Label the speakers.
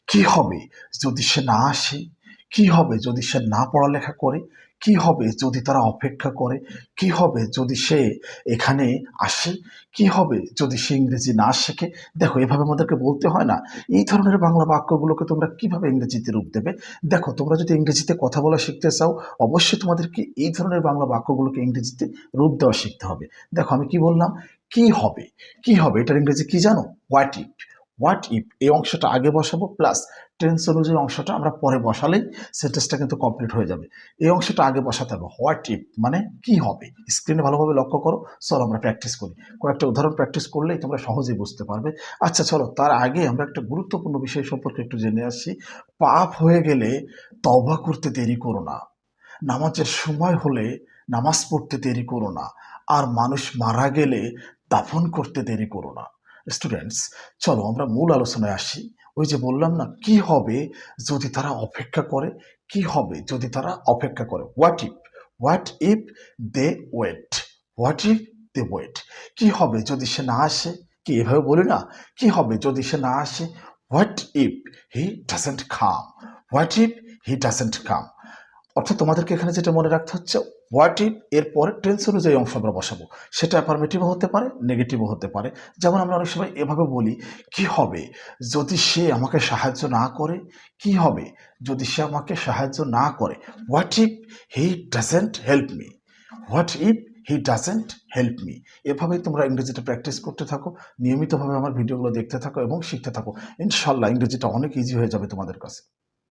Speaker 1: কি হবে যদি সে না আসে, কি হবে যদি সে না পড়ালেখা করে, কি হবে যদি তারা অপেক্ষা করে, কি হবে যদি সে এখানে আসে, কি হবে যদি সে ইংরেজি না শেখে। দেখো, এভাবে আমাদেরকে বলতে হয় না। এই ধরনের বাংলা বাক্যগুলোকে তোমরা কিভাবে ইংরেজিতে রূপ দেবে। দেখো, তোমরা যদি ইংরেজিতে কথা বলা শিখতে চাও, অবশ্যই তোমাদেরকে এই ধরনের বাংলা বাক্যগুলোকে ইংরেজিতে রূপ দেওয়া শিখতে হবে। দেখো, আমি কি বললাম, কি হবে। কি হবে এটার ইংরেজি কি জানো? What if. হোয়াট ইফ এই অংশটা আগে বসাবো, প্লাস টেন্স অনুযায়ী অংশটা আমরা পরে বসালেই সেন্টেন্সটা কিন্তু কমপ্লিট হয়ে যাবে। এই অংশটা আগে বসাতে হবে। হোয়াট ইফ মানে কি হবে। স্ক্রিনে ভালোভাবে লক্ষ্য করো। চলো আমরা প্র্যাকটিস করি। কয়েকটা উদাহরণ প্র্যাকটিস করলেই তোমরা সহজেই বুঝতে পারবে। আচ্ছা, চলো তার আগে আমরা একটা গুরুত্বপূর্ণ বিষয় সম্পর্কে একটু জেনে আসি। পাপ হয়ে গেলে তওবা করতে দেরি করো না। নামাজের সময় হলে নামাজ পড়তে দেরি করো না। আর মানুষ মারা গেলে দাফন করতে দেরি করো না। স্টুডেন্টস, চলো আমরা মূল আলোচনায় আসি। ওই যে বললাম না, কি হবে যদি তারা অপেক্ষা করে, কি হবে যদি তারা অপেক্ষা করে। What if. What if they wait. What if they wait. কি হবে যদি সে না আসে। কি এভাবে বলি না, কি হবে যদি সে না আসে। What if he doesn't come. What if he doesn't come. অর্থাৎ তোমাদেরকে এখানে যেটা মনে রাখতে হচ্ছে, হোয়াট ইফ এর পরে টেন্স অনুযায়ী অংশ আমরা বসাবো। সেটা অ্যাফার্মেটিভও হতে পারে, নেগেটিভও হতে পারে। যেমন আমরা অনেক সময় এভাবে বলি, কি হবে যদি সে আমাকে সাহায্য না করে। কি হবে যদি সে আমাকে সাহায্য না করে। What if he doesn't help me. What if he doesn't help me. এভাবেই তোমরা ইংরেজিটা প্র্যাকটিস করতে থাকো, নিয়মিতভাবে আমার ভিডিওগুলো দেখতে থাকো এবং শিখতে থাকো। ইনশাল্লাহ ইংরেজিটা অনেক ইজি হয়ে যাবে তোমাদের কাছে।